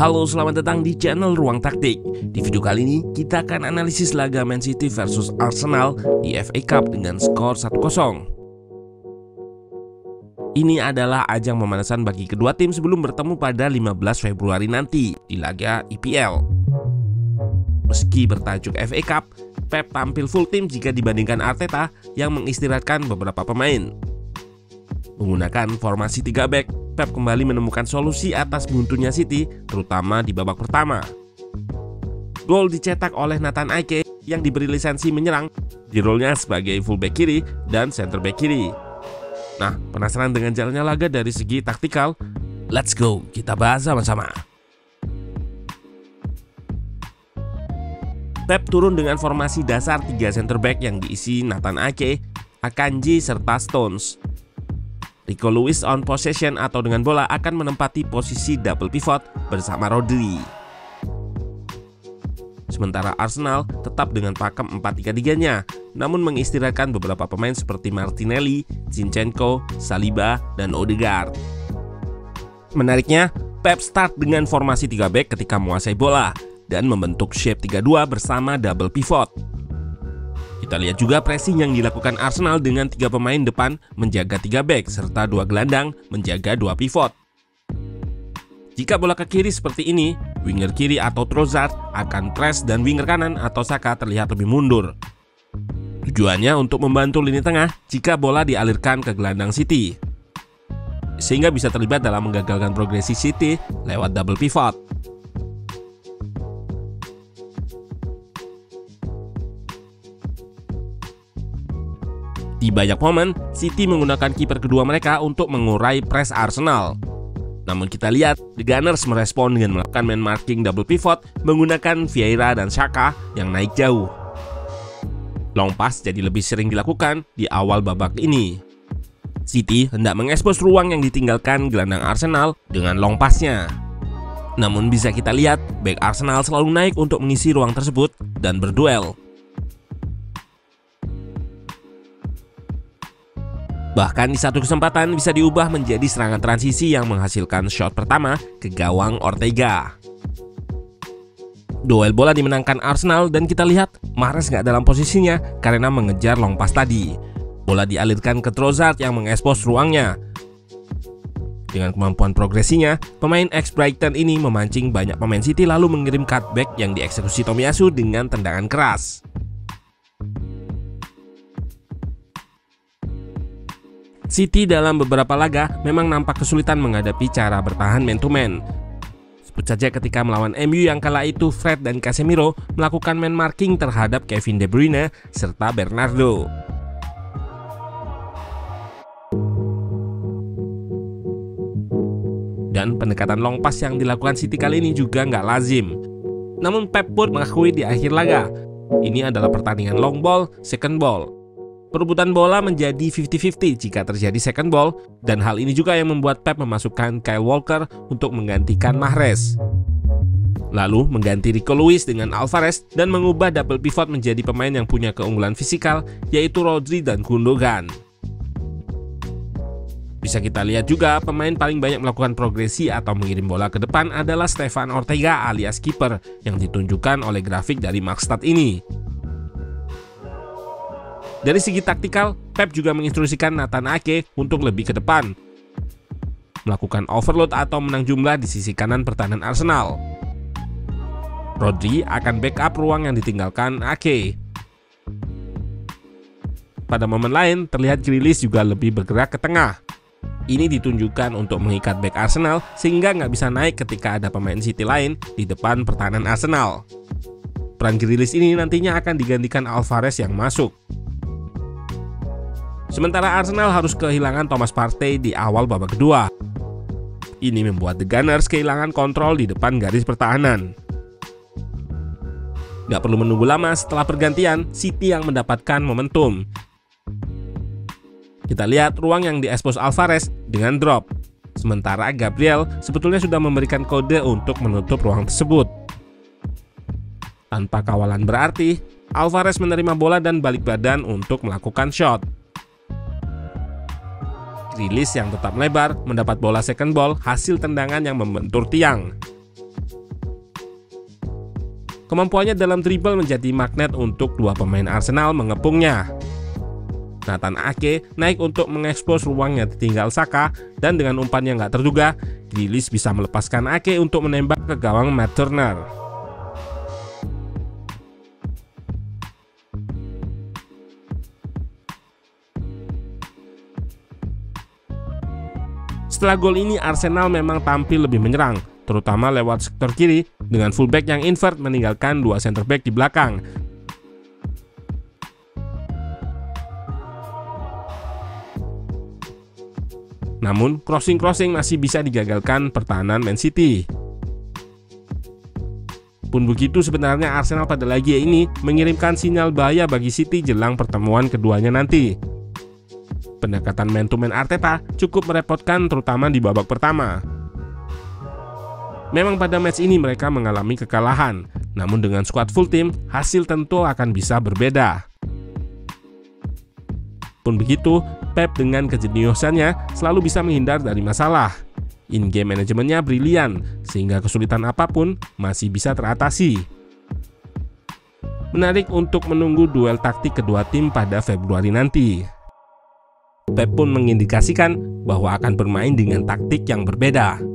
Halo, selamat datang di channel Ruang Taktik. Di video kali ini kita akan analisis laga Man City versus Arsenal di FA Cup dengan skor 1-0. Ini adalah ajang pemanasan bagi kedua tim sebelum bertemu pada 15 Februari nanti di laga EPL. Meski bertajuk FA Cup, Pep tampil full tim jika dibandingkan Arteta yang mengistirahatkan beberapa pemain. Menggunakan formasi 3 back, Pep kembali menemukan solusi atas buntunya City, terutama di babak pertama. Gol dicetak oleh Nathan Ake yang diberi lisensi menyerang di role-nya sebagai fullback kiri dan center back kiri. Nah, penasaran dengan jalannya laga dari segi taktikal? Let's go, kita bahas sama-sama. Pep turun dengan formasi dasar 3 center back yang diisi Nathan Ake, Akanji, serta Stones. Rico Lewis on possession atau dengan bola akan menempati posisi double pivot bersama Rodri. Sementara Arsenal tetap dengan pakem 4-3-3-nya, namun mengistirahatkan beberapa pemain seperti Martinelli, Zinchenko, Saliba, dan Odegaard. Menariknya, Pep start dengan formasi 3 back ketika menguasai bola dan membentuk shape 3-2 bersama double pivot. Kita lihat juga pressing yang dilakukan Arsenal dengan 3 pemain depan menjaga 3 back serta 2 gelandang menjaga 2 pivot. Jika bola ke kiri seperti ini, winger kiri atau Trossard akan press dan winger kanan atau Saka terlihat lebih mundur. Tujuannya untuk membantu lini tengah jika bola dialirkan ke gelandang City, sehingga bisa terlibat dalam menggagalkan progresi City lewat double pivot. Di banyak momen, City menggunakan kiper kedua mereka untuk mengurai press Arsenal. Namun kita lihat, The Gunners merespon dengan melakukan man marking double pivot menggunakan Vieira dan Saka yang naik jauh. Long pass jadi lebih sering dilakukan di awal babak ini. City hendak mengekspos ruang yang ditinggalkan gelandang Arsenal dengan long pass-nya. Namun bisa kita lihat, back Arsenal selalu naik untuk mengisi ruang tersebut dan berduel. Bahkan di satu kesempatan bisa diubah menjadi serangan transisi yang menghasilkan shot pertama ke gawang Ortega. Duel bola dimenangkan Arsenal dan kita lihat Mahrez nggak dalam posisinya karena mengejar long pass tadi. Bola dialirkan ke Trossard yang mengekspos ruangnya. Dengan kemampuan progresinya, pemain ex-Brighton ini memancing banyak pemain City lalu mengirim cutback yang dieksekusi Tomiyasu dengan tendangan keras. City dalam beberapa laga memang nampak kesulitan menghadapi cara bertahan man-to-man. Sebut saja ketika melawan MU yang kala itu Fred dan Casemiro melakukan man marking terhadap Kevin De Bruyne serta Bernardo. Dan pendekatan long pass yang dilakukan City kali ini juga nggak lazim. Namun Pep pun mengakui di akhir laga, ini adalah pertandingan long ball, second ball. Perebutan bola menjadi 50-50 jika terjadi second ball, dan hal ini juga yang membuat Pep memasukkan Kyle Walker untuk menggantikan Mahrez. Lalu mengganti Rico Lewis dengan Alvarez dan mengubah double pivot menjadi pemain yang punya keunggulan fisikal, yaitu Rodri dan Gundogan. Bisa kita lihat juga pemain paling banyak melakukan progresi atau mengirim bola ke depan adalah Stefan Ortega alias kiper yang ditunjukkan oleh grafik dari Markstat ini. Dari segi taktikal, Pep juga menginstruksikan Nathan Ake untuk lebih ke depan, melakukan overload atau menang jumlah di sisi kanan pertahanan Arsenal. Rodri akan backup ruang yang ditinggalkan Ake. Pada momen lain, terlihat Grealish juga lebih bergerak ke tengah. Ini ditunjukkan untuk mengikat back Arsenal sehingga nggak bisa naik ketika ada pemain City lain di depan pertahanan Arsenal. Peran Grealish ini nantinya akan digantikan Alvarez yang masuk. Sementara Arsenal harus kehilangan Thomas Partey di awal babak kedua. Ini membuat The Gunners kehilangan kontrol di depan garis pertahanan. Gak perlu menunggu lama setelah pergantian, City yang mendapatkan momentum. Kita lihat ruang yang diekspos Alvarez dengan drop. Sementara Gabriel sebetulnya sudah memberikan kode untuk menutup ruang tersebut. Tanpa kawalan berarti, Alvarez menerima bola dan balik badan untuk melakukan shot. Grealish yang tetap melebar mendapat bola second ball hasil tendangan yang membentur tiang. Kemampuannya dalam dribble menjadi magnet untuk dua pemain Arsenal mengepungnya. Nathan Ake naik untuk mengekspos ruang yang ditinggal Saka, dan dengan umpan yang gak terduga, Grealish bisa melepaskan Ake untuk menembak ke gawang Matt Turner. Setelah gol ini, Arsenal memang tampil lebih menyerang, terutama lewat sektor kiri, dengan fullback yang invert meninggalkan dua center back di belakang. Namun, crossing-crossing masih bisa digagalkan pertahanan Man City. Pun begitu, sebenarnya Arsenal pada laga ini mengirimkan sinyal bahaya bagi City jelang pertemuan keduanya nanti. Pendekatan man-to-man Arteta cukup merepotkan, terutama di babak pertama. Memang pada match ini mereka mengalami kekalahan, namun dengan skuad full team, hasil tentu akan bisa berbeda. Pun begitu, Pep dengan kejeniusannya selalu bisa menghindar dari masalah. In-game manajemennya brilian, sehingga kesulitan apapun masih bisa teratasi. Menarik untuk menunggu duel taktik kedua tim pada Februari nanti. Pep pun mengindikasikan bahwa akan bermain dengan taktik yang berbeda.